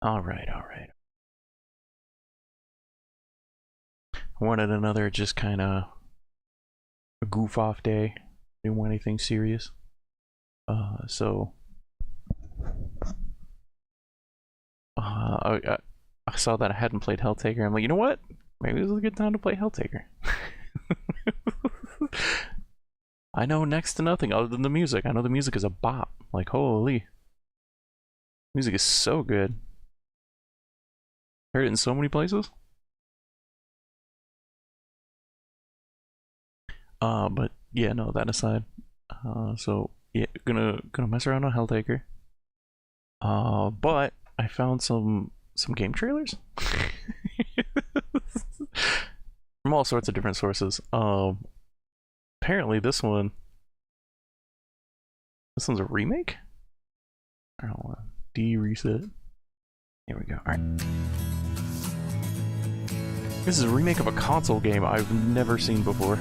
All right, all right. I wanted another just kind of a goof off day. Didn't want anything serious. So I saw that I hadn't played Helltaker. I'm like, you know what? Maybe this is a good time to play Helltaker. I know next to nothing other than the music. I know the music is a bop. Like, holy. Music is so good. Heard it in so many places. But yeah, no, that aside. So yeah, gonna mess around on Helltaker. But I found some game trailers from all sorts of different sources. Apparently this one's a remake. I don't want to reset. Here we go. All right. This is a remake of a console game I've never seen before.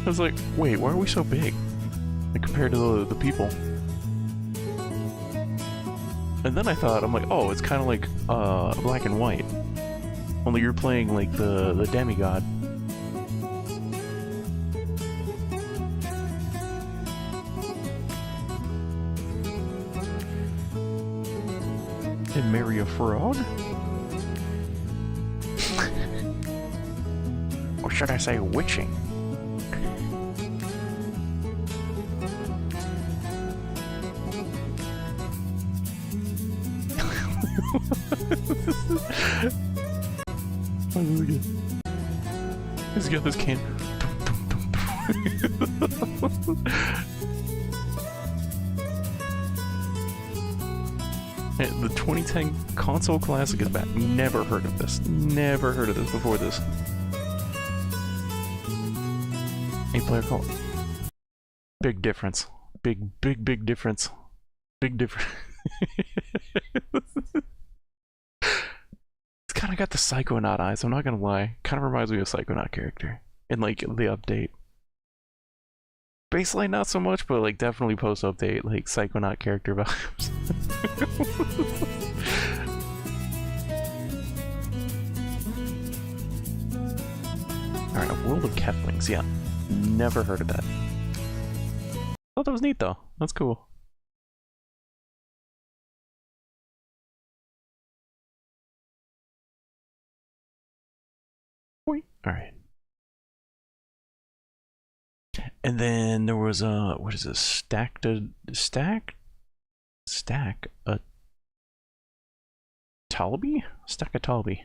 I was like, wait, why are we so big? Like, compared to the people. And then I thought, I'm like, oh, it's kind of like Black and White. Only you're playing like the demigod. And marry a frog? Or should I say witching? Oh, look at it. He's got this can. The 2010 console classic is back. Never heard of this. Never heard of this before this. 8-player call. Big difference. Big difference. Big difference. It's kind of got the Psychonaut eyes, I'm not gonna lie. Kind of reminds me of a Psychonaut character in like the update. Baseline not so much, but like definitely post-update, like Psychonaut character vibes. Alright, a world of Keflings, yeah. Never heard of that. Thought that was neat though. That's cool. Alright. And then there was a, what is this? Stack a Talby? Stack a Talby.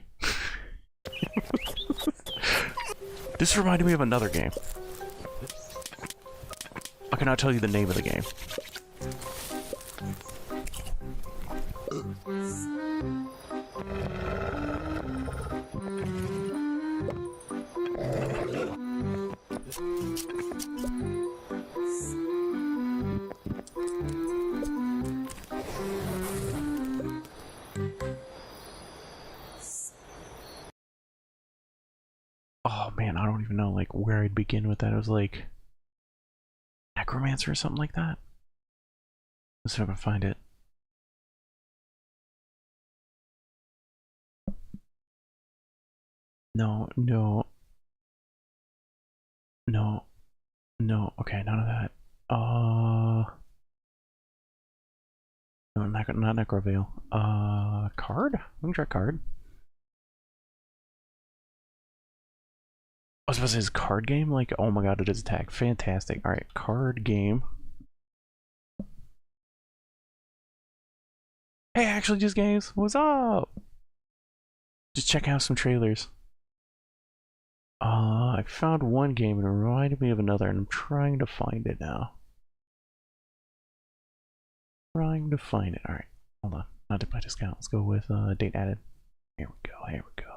This reminded me of another game. I cannot tell you the name of the game. Oh man, I don't even know like where I'd begin with that. It was like Necromancer or something like that. Let's see if I can find it. No. Okay, none of that. No, not Necrovale. Card? We can try card. I was supposed to say his card game? Like, oh my god, it is attack. Fantastic. Alright, card game. Hey, actually, just games. What's up? Just check out some trailers. I found one game and it reminded me of another, and I'm trying to find it now. Trying to find it. Alright, hold on. Not to play discount. Let's go with date added. Here we go. Here we go.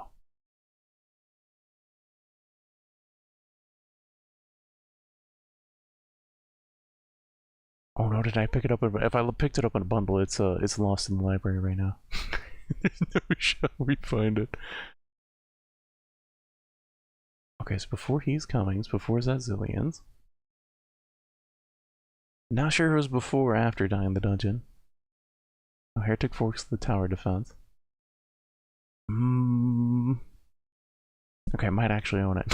Oh no, did I pick it up? If I picked it up in a bundle, it's lost in the library right now. There's no shot we find it. Okay, so before he's coming, it's before Zazillions. Not sure it was before or after dying in the dungeon. Oh, Heretic Forks the tower defense. Okay, I might actually own it.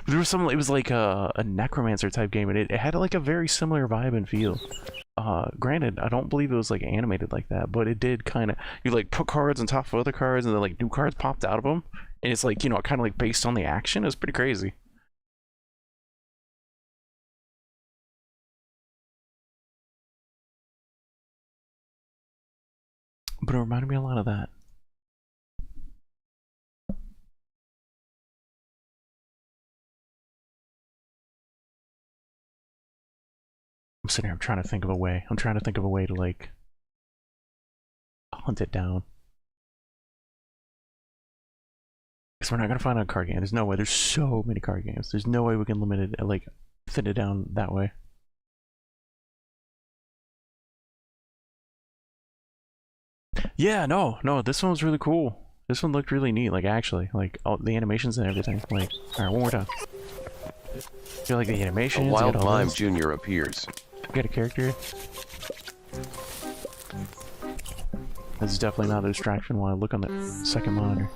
There was some, it was like a necromancer type game, and it had like a very similar vibe and feel. Granted, I don't believe it was like animated like that, but it did kind of, you like put cards on top of other cards, and then like new cards popped out of them, and it's like, you know, kind of like based on the action. It was pretty crazy. But it reminded me a lot of that. I'm sitting here, I'm trying to think of a way. I'm trying to think of a way to like hunt it down. Because we're not gonna find a card game. There's no way. There's so many card games. There's no way we can limit it, like thin it down that way. Yeah, no, this one was really cool. This one looked really neat, like actually, like all the animations and everything. Like, all right, one more time. Feel like the animations. A wild lime junior appears. Get a character. This is definitely not a distraction while I look on the second monitor.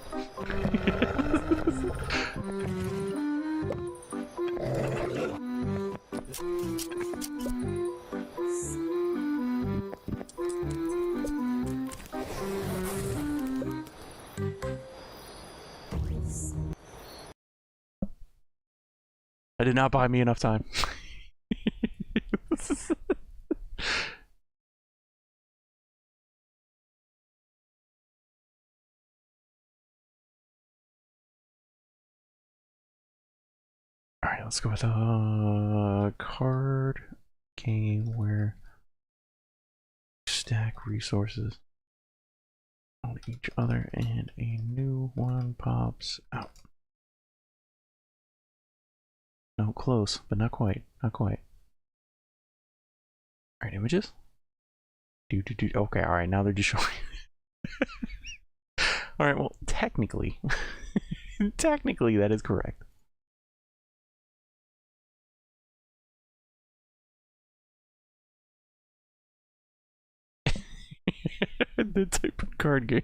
That did not buy me enough time. Alright, let's go with a card game where stack resources on each other and a new one pops out. No, close, but not quite. Not quite. Alright, images? Okay, alright, now they're just showing. Alright, well, technically. Technically, that is correct. The type of card game.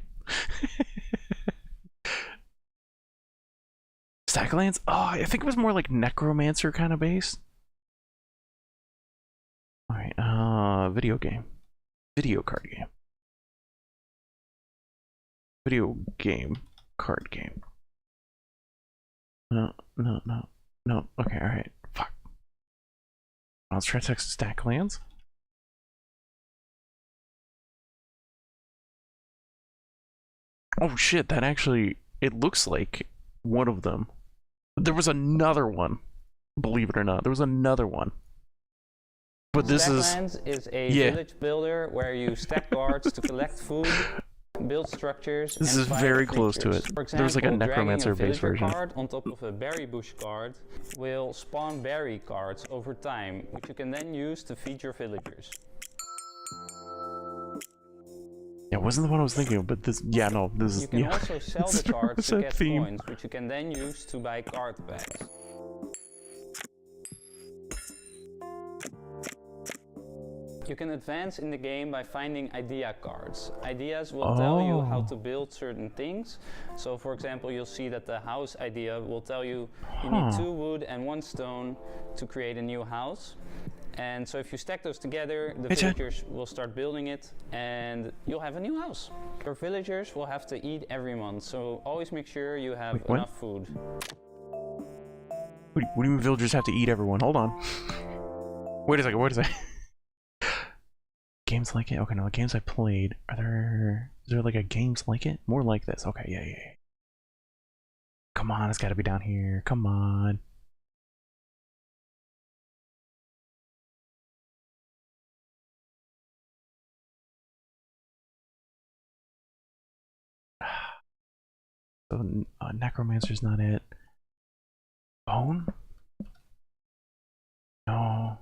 Stacklands? Oh, I think it was more like necromancer kind of based. Alright, video game. Video card game. Video game card game. No. Okay, alright. Fuck. Let's try to text Stacklands. Oh shit, that actually, it looks like one of them. There was another one. Believe it or not, there was another one. But this Stacklands is a village builder where you stack cards to collect food, build structures. This is very close to it. For example, there's like a necromancer based version. Card on top of a berry bush card will spawn berry cards over time, which you can then use to feed your villagers. Yeah, it wasn't the one I was thinking of, but this, yeah, no, this is, you can also sell the cards to get theme. coins, which you can then use to buy card packs. You can advance in the game by finding idea cards. Ideas will tell you how to build certain things. So for example, you'll see that the house idea will tell you you need 2 wood and 1 stone to create a new house. And so if you stack those together, the villagers will start building it and you'll have a new house. Your villagers will have to eat every month, so always make sure you have enough food. What do you mean villagers have to eat everyone? Hold on. Wait a second. Games like it? Okay, no, the games I played, is there like a games like it? More like this. Okay, yeah. Come on, it's gotta be down here. Come on. So, Necromancer's not it. Bone? No.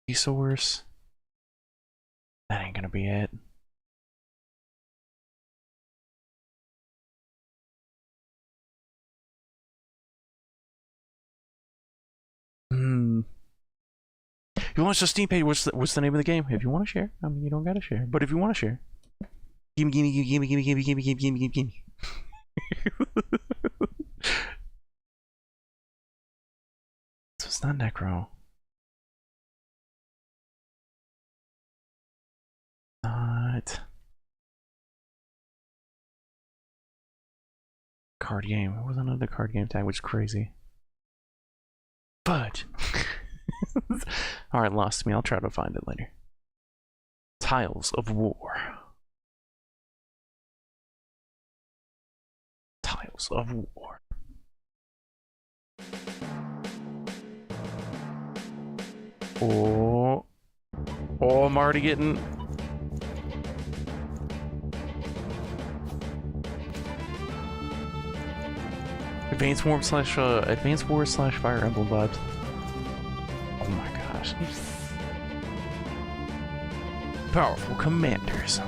Resource? That ain't gonna be it. Hmm. If you want to Steam page, what's the name of the game? If you want to share, I mean, you don't gotta share, but if you want to share, gimme, gimme, gimme, gimme, gimme, gimme, gimme, gimme, gimme, gimme. So it's not Necro. Not card game. It was another card game tag, which is crazy. But alright, lost me. I'll try to find it later. Tiles of War. Tiles of War. Oh, I'm already getting. Advanced War slash Fire Emblem vibes. Oh my gosh. Powerful commanders.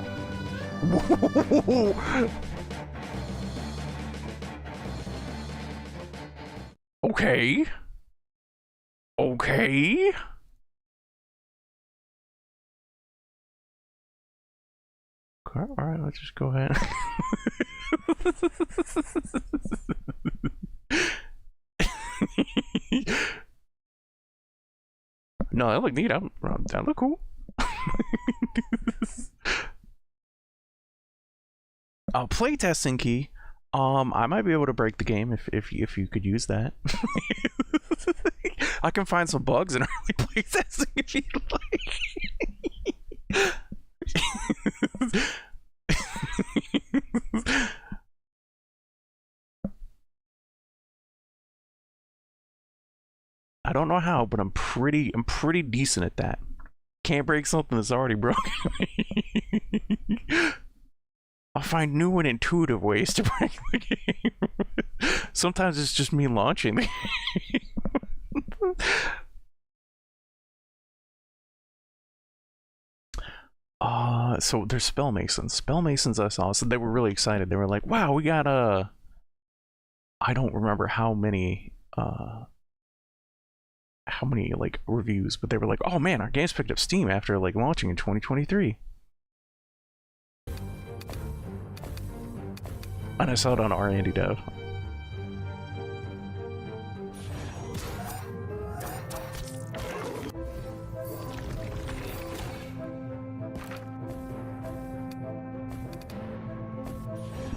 Okay. Okay. Alright, let's just go ahead. No, that look neat. That look cool. Playtesting key. I might be able to break the game if you could use that. I can find some bugs in early playtesting if you'd like. I don't know how, but I'm pretty decent at that. Can't break something that's already broken. I'll find new and intuitive ways to break the game. Sometimes it's just me launching the game. So there's Spell Masons. Spell Masons I saw, so they were really excited. They were like, wow, we got I don't remember how many like reviews, but they were like, oh man, our game's picked up steam after like launching in 2023. And I saw it on R&D Dev.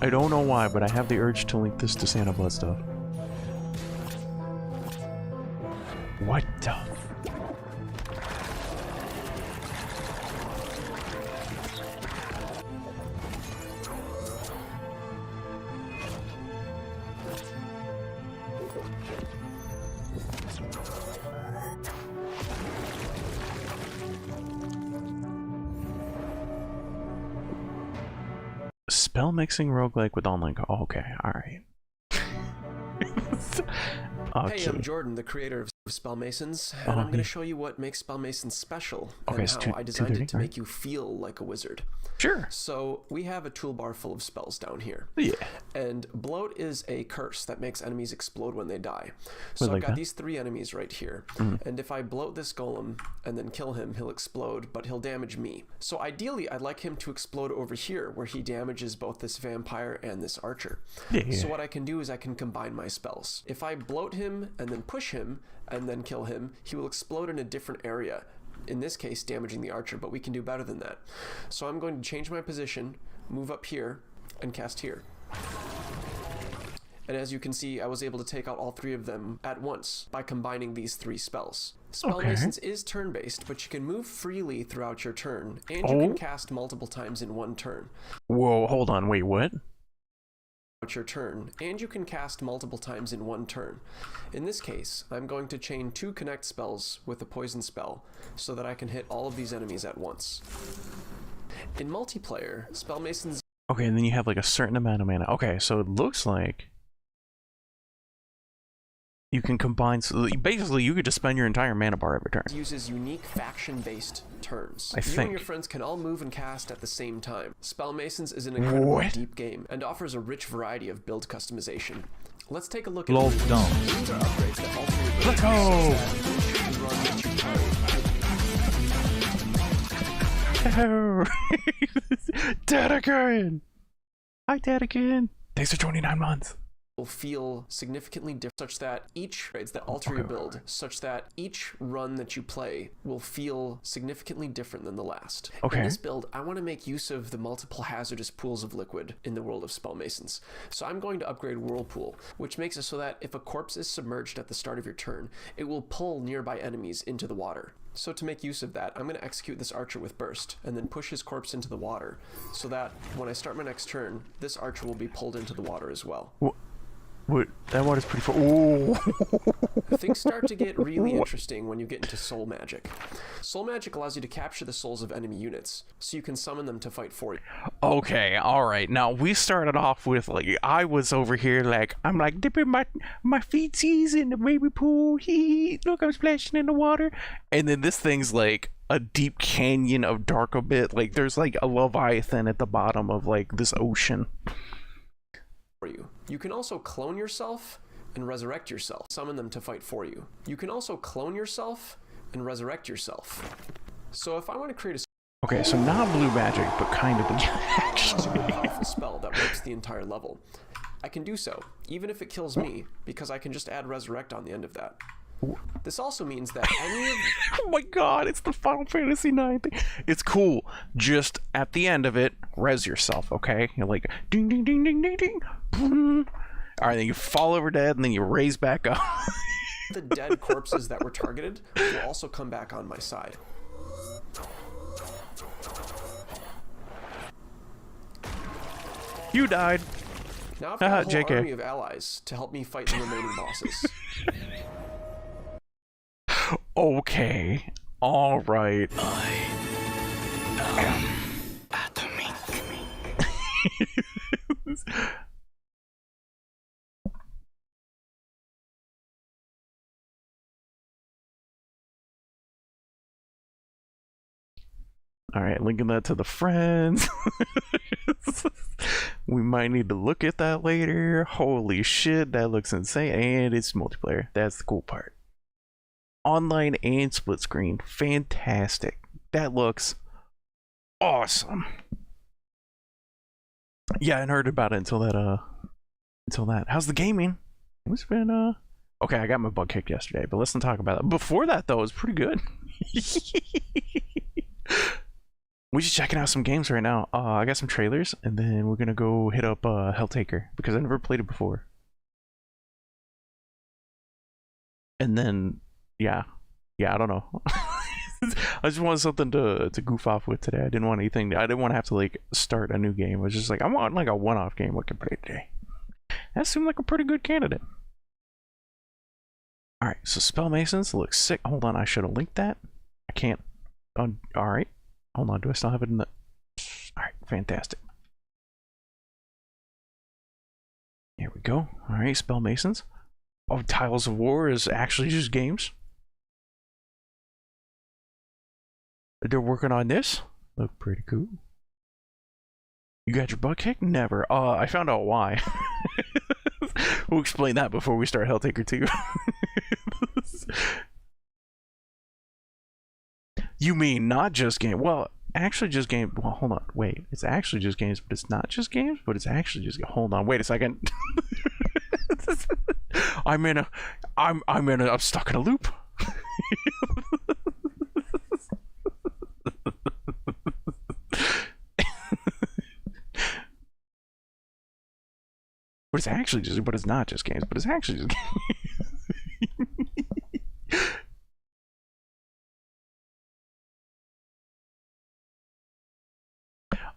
I don't know why, but I have the urge to link this to Santa Blood stuff. What the? Spell mixing roguelike with online oh, okay, alright. Okay. Hey, I'm Jordan, the creator of Spell Masons, and I'm going to show you what makes Spell Masons special, and how I designed it to make you feel like a wizard. Sure. So we have a toolbar full of spells down here. Yeah. And Bloat is a curse that makes enemies explode when they die. So I've got these 3 enemies right here. And if I bloat this golem and then kill him, he'll explode, but he'll damage me. So ideally, I'd like him to explode over here, where he damages both this vampire and this archer. Yeah. So what I can do is I can combine my spells. If I bloat him and then push him and then kill him, he will explode in a different area. In this case, damaging the archer, but we can do better than that. So I'm going to change my position, move up here, and cast here. And as you can see, I was able to take out all 3 of them at once by combining these 3 spells. Spell Masons is turn-based, but you can move freely throughout your turn, and you can cast multiple times in one turn. Whoa, hold on, wait, what? Your turn, and you can cast multiple times in one turn. In this case, I'm going to chain 2 connect spells with a poison spell so that I can hit all of these enemies at once. In multiplayer, Spell Masons... Okay, and then you have like a certain amount of mana. Okay, so it looks like you can combine, so basically you could just spend your entire mana bar every turn. Uses unique faction-based turns. I you think. And your friends can all move and cast at the same time. Spell Masons is an incredibly deep game and offers a rich variety of build customization. Let's take a look at Let's go! run that you play. Dad again! Hi, Dad again! Thanks for 29 months. Will feel significantly different, such that each trades that alter your build, such that each run that you play will feel significantly different than the last. Okay. In this build, I want to make use of the multiple hazardous pools of liquid in the world of Spell Masons. So I'm going to upgrade Whirlpool, which makes it so that if a corpse is submerged at the start of your turn, it will pull nearby enemies into the water. So to make use of that, I'm going to execute this archer with Burst, and then push his corpse into the water, so that when I start my next turn, this archer will be pulled into the water as well. What? That water's pretty full. Ooh. Things start to get really interesting when you get into soul magic. Soul magic allows you to capture the souls of enemy units, so you can summon them to fight for you. Okay, alright. Now, we started off with, like, I was over here, like, I'm like, dipping my feetsies in the baby pool. Hee, look, I'm splashing in the water. And then this thing's, like, a deep canyon of dark a bit. Like, there's, like, a Leviathan at the bottom of, like, this ocean. For you. You can also clone yourself and resurrect yourself. Summon them to fight for you. You can also clone yourself and resurrect yourself. So if I want to create a Okay, so not blue magic, but kind of actually. powerful spell that wipes the entire level, I can do so, even if it kills me, because I can just add resurrect on the end of that. This also means that any of Oh my god, it's the Final Fantasy IX thing. It's cool. Just at the end of it, res yourself, okay? You're like, ding, ding, ding, ding, ding, ding. Boom. Alright, then you fall over dead, and then you raise back up. the dead corpses that were targeted will also come back on my side. You died. Now I've got a whole JK. army of allies to help me fight the remaining bosses. Okay. Alright. Alright, linking that to the friends. We might need to look at that later. Holy shit, that looks insane. And it's multiplayer. That's the cool part. Online and split screen. Fantastic. That looks awesome. Yeah, I hadn't heard about it until that. How's the gaming? It's been okay, I got my butt kicked yesterday, but let's not talk about that. Before that though, it was pretty good. We're just checking out some games right now. I got some trailers, and then we're gonna go hit up Helltaker because I never played it before. And then, yeah, I don't know. I just wanted something to goof off with today. I didn't want anything. I didn't want to have to like start a new game. I was just like, I want like a one-off game we can play today. That seemed like a pretty good candidate. All right, so Spell Masons looks sick. Hold on, I should have linked that. I can't. All right. Hold on, do I still have it in the... Alright, fantastic. Here we go. Alright, Spell Masons. Oh, Tiles of War is actually just games. They're working on this. Look pretty cool. You got your butt kicked? Never. I found out why. We'll explain that before we start Helltaker 2. You mean not just game? Well, actually just game. Well, hold on. Wait. It's actually just games, but it's not just games, but it's actually just. Hold on. Wait a second. I'm stuck in a loop. But it's actually just. But it's not just games. But it's actually just games.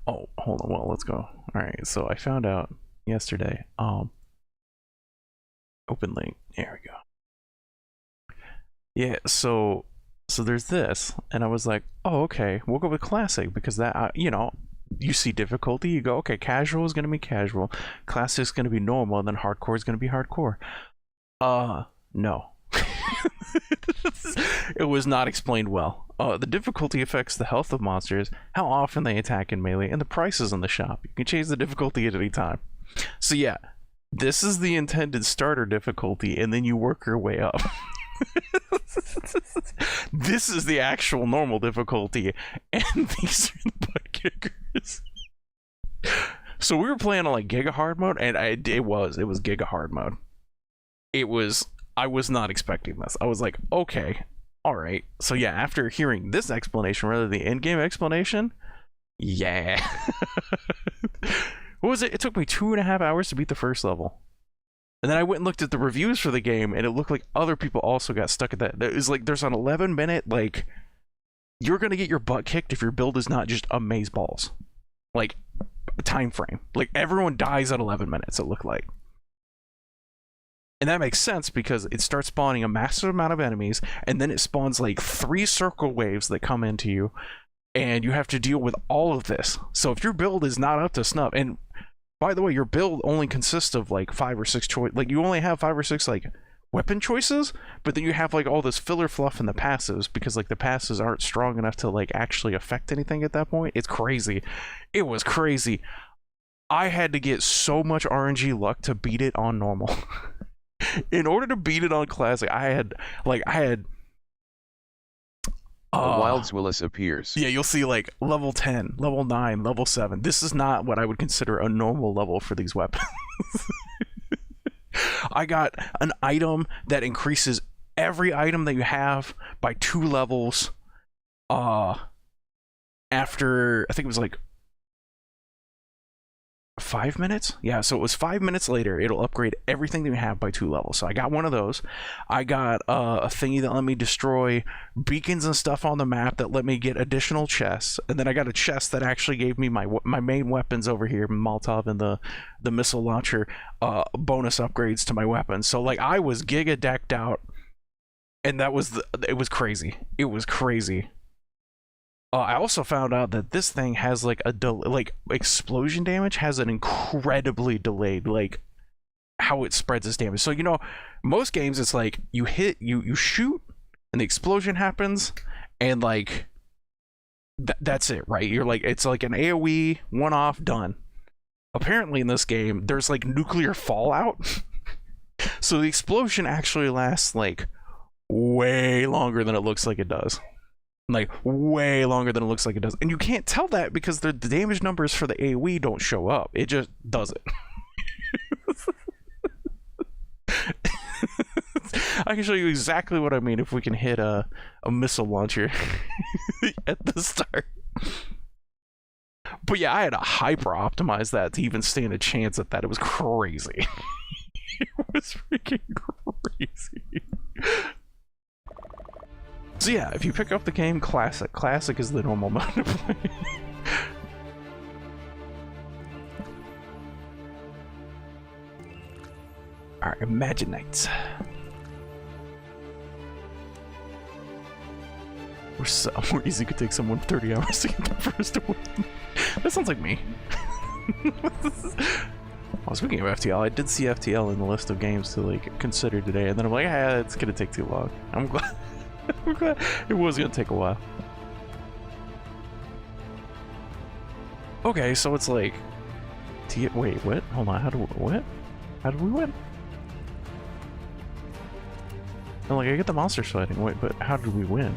Oh, hold on. Well, let's go. All right. So I found out yesterday. Open link. There we go. Yeah. So there's this, and I was like, oh, okay. We'll go with classic because that, you know, you see difficulty, you go, okay, casual is gonna be casual, classic is gonna be normal, and then hardcore is gonna be hardcore. No. It was not explained well. The difficulty affects the health of monsters, how often they attack in melee, and the prices in the shop. You can change the difficulty at any time. So yeah, this is the intended starter difficulty, and then you work your way up. This is the actual normal difficulty, and these are the butt kickers. So we were playing on like Giga Hard mode, and it was Giga Hard mode. I was not expecting this. I was like, okay, all right. So yeah, after hearing this explanation rather than the in-game explanation, yeah. What was it? It took me 2.5 hours to beat the first level. And then I went and looked at the reviews for the game, and it looked like other people also got stuck at that. It was like there's an 11-minute, like, you're gonna get your butt kicked if your build is not just amazeballs. Like, time frame. Like, everyone dies at 11 minutes, it looked like. And that makes sense because it starts spawning a massive amount of enemies, and then it spawns like 3 circle waves that come into you, and you have to deal with all of this. So if your build is not up to snuff, and by the way, your build only consists of like 5 or 6 choice, like you only have 5 or 6 like weapon choices, but then you have like all this filler fluff in the passives because like the passives aren't strong enough to like actually affect anything at that point. It's crazy. It was crazy. I had to get so much RNG luck to beat it on normal. In order to beat it on classic, I had Wilds Willis appears. Yeah, you'll see like level 10, level 9, level 7. This is not what I would consider a normal level for these weapons. I got an item that increases every item that you have by 2 levels. After, I think it was like 5 minutes? Yeah, so it was 5 minutes later, it'll upgrade everything that you have by 2 levels. So I got one of those. I got a thingy that let me destroy beacons and stuff on the map that let me get additional chests. And then I got a chest that actually gave me my main weapons over here, Molotov and the missile launcher, bonus upgrades to my weapons. So like I was giga decked out, and it was crazy. It was crazy. I also found out that this thing has like explosion damage has an incredibly delayed, like, how it spreads its damage. So, you know, most games it's like you hit, you shoot, and the explosion happens, and like that's it, right? You're like, it's like an AoE, one off, done. Apparently in this game, there's like nuclear fallout. So the explosion actually lasts like way longer than it looks like it does. Like way longer than it looks like it does, and you can't tell that because the damage numbers for the AoE don't show up. It just does it. I can show you exactly what I mean if we can hit a missile launcher at the start. But yeah, I had to hyper optimize that to even stand a chance at that. It was crazy. It was freaking crazy. So yeah, if you pick up the game Classic is the normal mode to play. Alright, Imaginites. We're easy, could take someone 30 hours to get the first win. That sounds like me. Oh, speaking of FTL, I did see FTL in the list of games to like consider today, and then I'm like, it's gonna take too long. I'm glad. I'm glad it was gonna take a while. Okay, so it's like, wait, what? Hold on, how do we win? I'm like, I get the monsters fighting. Wait, but how did we win?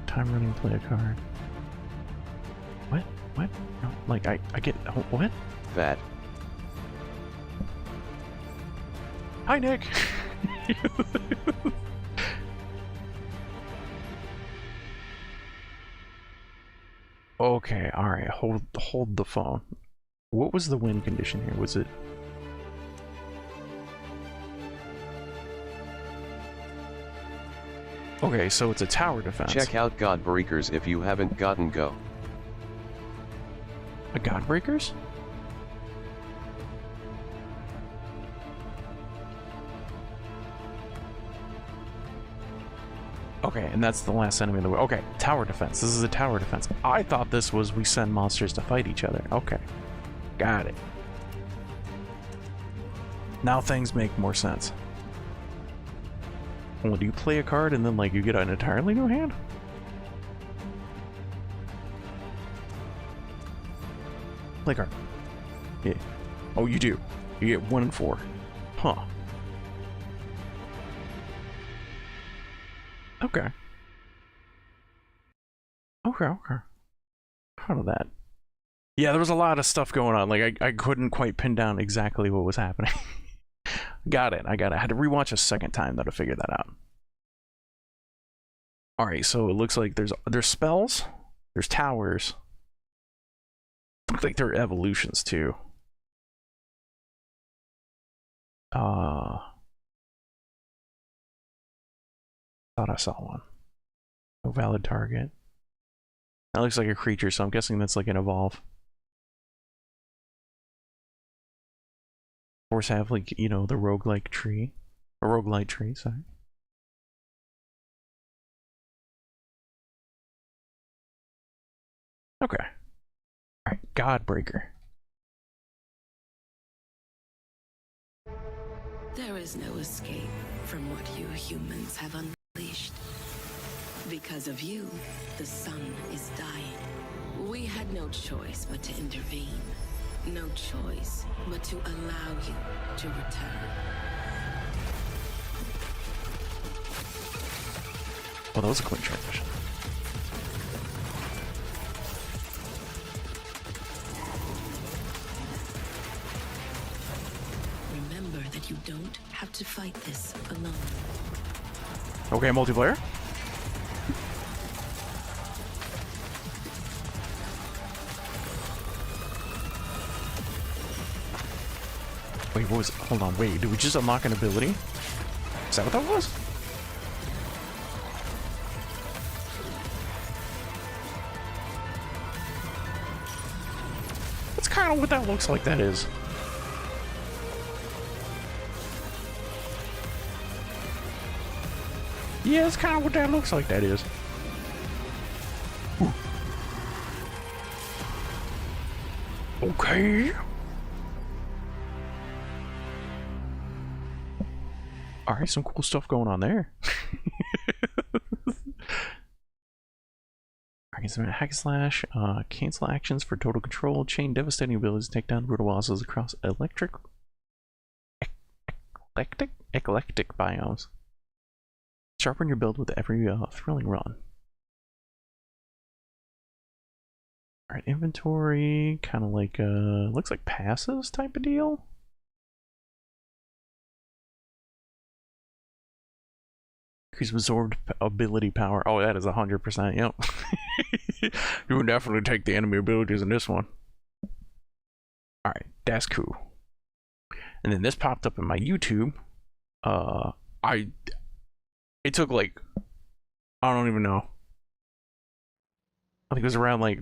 Time running, play a card. What? No, like I get what? That. Hi, Nick. Okay, all right. Hold the phone. What was the win condition here? Was it? Okay, so it's a tower defense. Check out Godbreakers if you haven't gotten go. A Godbreakers? Okay, and that's the last enemy of the way. Okay, tower defense. This is a tower defense. I thought this was we send monsters to fight each other. Okay, got it. Now things make more sense. Well, do you play a card and then like you get an entirely new hand? Play card. Yeah. Oh, you do. You get 1 and 4. Huh. Okay. Okay. How of that? Yeah, there was a lot of stuff going on. Like, I couldn't quite pin down exactly what was happening. Got it. I had to rewatch a second time though to figure that out. Alright, so it looks like there's spells, there's towers. Looks like there are evolutions too. Thought I saw one. No valid target. That looks like a creature, so I'm guessing that's like an evolve. Of course, have like, you know, the roguelike tree. Or roguelite tree, sorry. Okay. Alright, Godbreaker. There is no escape from what you humans have unleashed. Because of you, the sun is dying. We had no choice but to intervene. No choice but to allow you to return. Well, that was a quick transition. Remember that you don't have to fight this alone. Okay, multiplayer. Wait, what was it? Hold on, wait, did we just unlock an ability? Is that what that was? That's kind of what that looks like, that is. Yeah, that's kind of what that looks like, that is. Ooh. Okay. Alright, some cool stuff going on there. Hack slash, cancel actions for total control, chain devastating abilities to take down brutal bosses across eclectic biomes. Sharpen your build with every thrilling run. Alright, inventory, kind of like, looks like passes type of deal. Increase absorbed ability power. Oh, that is 100%, yep. You would definitely take the enemy abilities in this one. Alright, that's cool. And then this popped up in my YouTube. It took like, I don't even know. I think it was around like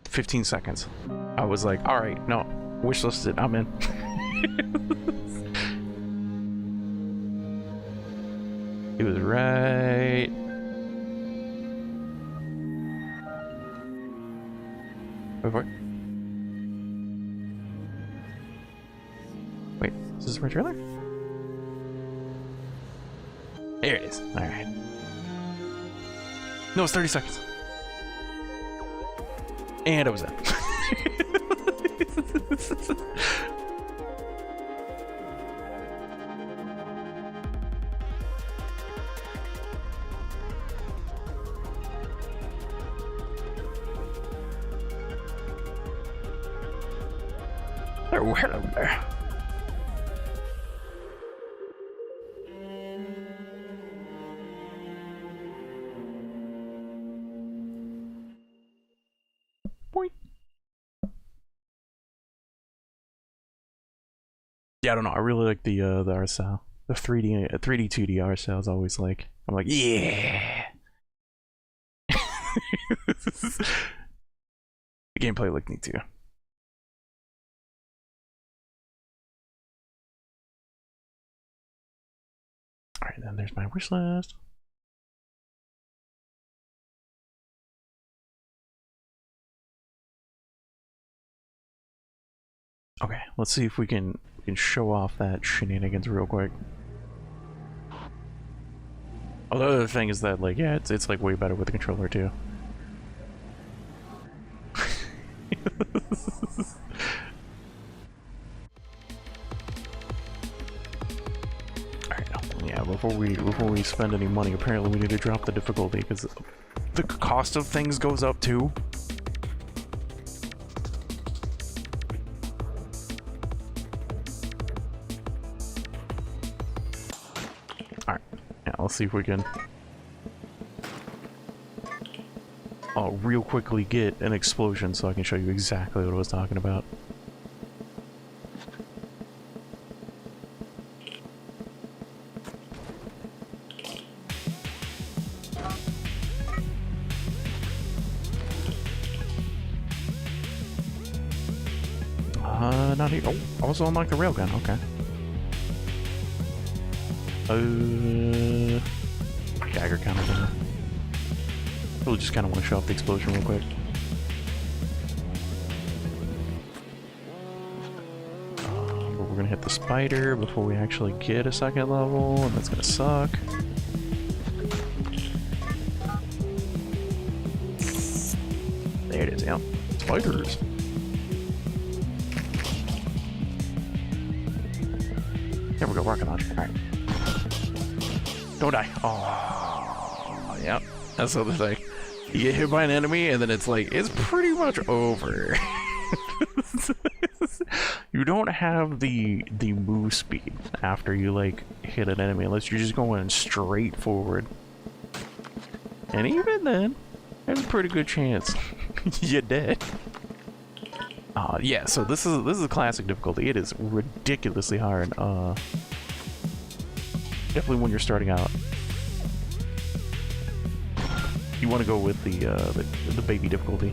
15 seconds. I was like, alright, no, wishlisted, I'm in. It was right. Wait for it. Wait, is this my trailer? There it is. Alright. No, it's 30 seconds. And I was in. Oh, hello there. Boing. Yeah, I don't know. I really like the art style. The 3D 2D art style is always like, I'm like, yeah. The gameplay looked neat too. Alright, then there's my wish list. Okay, let's see if we can show off that shenanigans real quick. Oh, the other thing is that, like, yeah, it's like way better with the controller too. Alright, yeah, we'll before we spend any money. Apparently, we need to drop the difficulty because the cost of things goes up too. All right, yeah, let's see if we can real quickly get an explosion so I can show you exactly what I was talking about. Not here. Oh, also unlock the railgun. Okay. Dagger counter. We'll just kind of want to show off the explosion real quick. But we're gonna hit the spider before we actually get a second level, and that's gonna suck. There it is. Yeah, spiders. There we go, rocket launcher. Alright. Don't die. Oh, yep. That's the other thing. You get hit by an enemy, and then it's like, it's pretty much over. You don't have the move speed after you, like, hit an enemy, unless you're just going straight forward. And even then, there's a pretty good chance you're dead. Yeah, so this is a classic difficulty. It is ridiculously hard. Definitely when you're starting out. You want to go with the baby difficulty,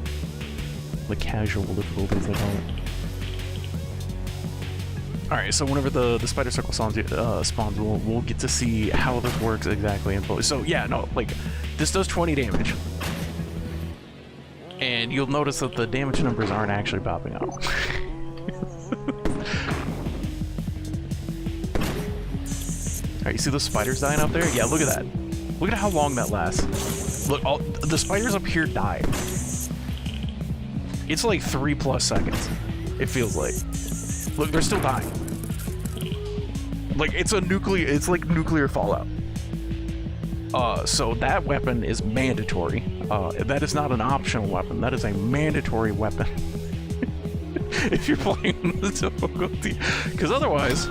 the casual difficulty, as they call it. All right, so whenever the spider circle spawns, we'll get to see how this works exactly in full. So yeah, no, like this does 20 damage. And you'll notice that the damage numbers aren't actually popping out. Alright, you see those spiders dying up there? Yeah, look at that. Look at how long that lasts. Look, the spiders up here die. It's like 3+ seconds. It feels like. Look, they're still dying. Like, it's like nuclear fallout. So that weapon is mandatory. That is not an optional weapon. That is a mandatory weapon. If you're playing the difficulty. Because otherwise,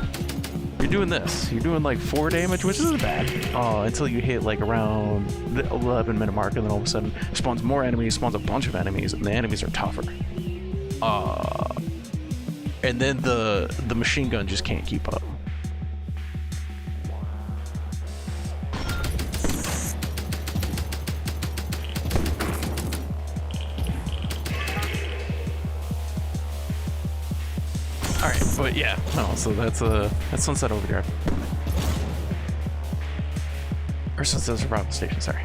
you're doing this. You're doing like 4 damage, which isn't bad. Until you hit like around the 11-minute mark, and then all of a sudden spawns more enemies, spawns a bunch of enemies, and the enemies are tougher. And then the machine gun just can't keep up. Alright, but yeah, no, so that's Sunset Overdrive. Or Sunset Survival Station, sorry.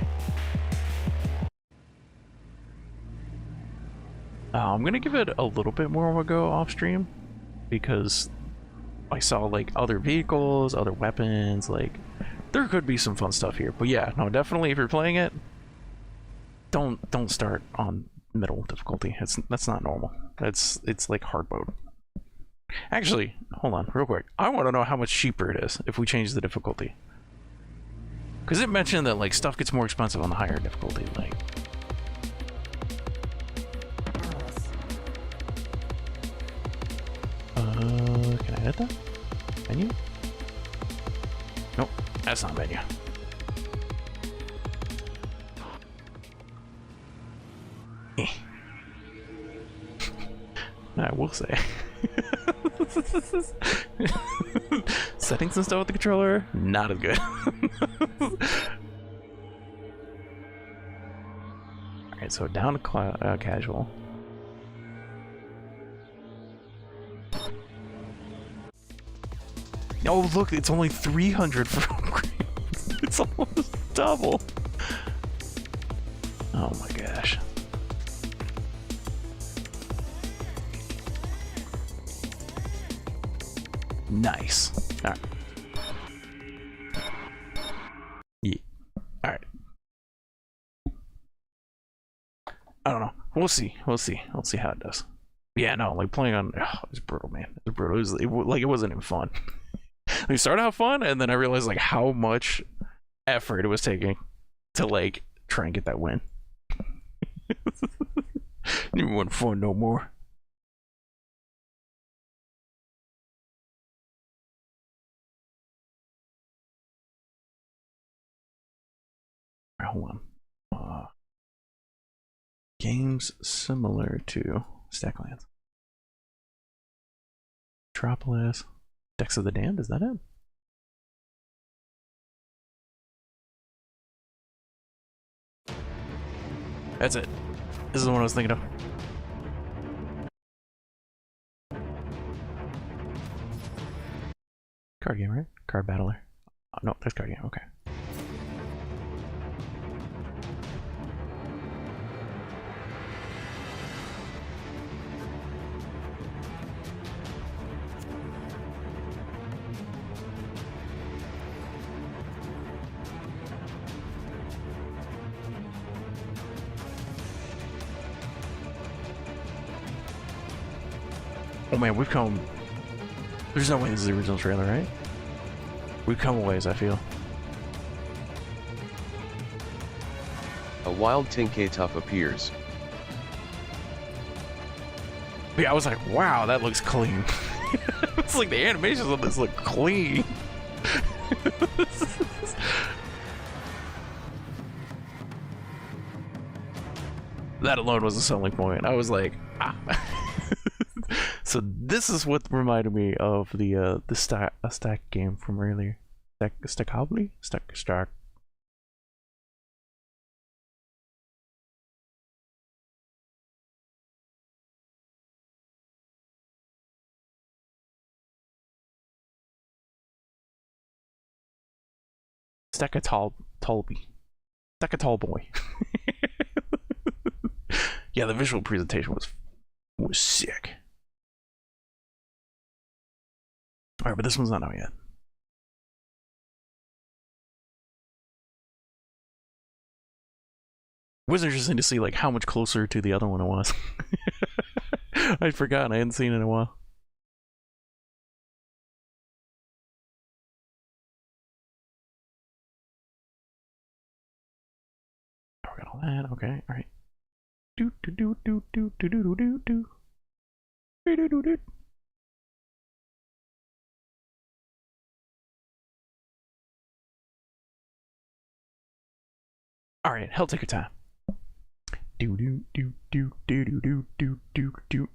I'm gonna give it a little bit more of a go off stream, because I saw like other vehicles, other weapons, like there could be some fun stuff here. But yeah, no, definitely if you're playing it, don't start on middle difficulty. That's not normal. It's like hard mode. Actually, hold on, real quick. I want to know how much cheaper it is if we change the difficulty. Because it mentioned that like stuff gets more expensive on the higher difficulty. Like, can I edit that? Menu? Nope, that's not menu. I will say. Settings and stuff with the controller, not as good. Alright, so down to casual. Oh, look, it's only 300 for upgrades. It's almost double. Oh my gosh. Nice. Alright. Yeah. Alright. I don't know. We'll see. We'll see. We'll see how it does. Yeah, no, like playing on... Oh, it was brutal, man. It was brutal. It wasn't even fun. Like, They started out fun, and then I realized like how much effort it was taking to like try and get that win. Didn't want fun no more. Alright, hold on. Games similar to Stacklands. Metropolis. Decks of the Damned, is that it? That's it. This is the one I was thinking of. Card game, right? Card battler. Oh, no, there's card game, okay. Oh man, we've come... There's no way this is the original trailer, right? We've come a ways, I feel. A wild Tinkatuff appears. But yeah, I was like, wow, that looks clean. It's like the animations on this look clean. That alone was a selling point. I was like, ah. So this is what reminded me of the stack game from earlier. Stackably? Stack. Stackatolby. Stackatolboy. Yeah, the visual presentation was sick. Alright, but this one's not out yet. It was interesting to see like how much closer to the other one it was. I'd forgotten, I hadn't seen it in a while. Oh, we got all that, okay, alright. Do do do do do do do do do do do do do. All right, hell, take your time. Do do do do do do do do do do.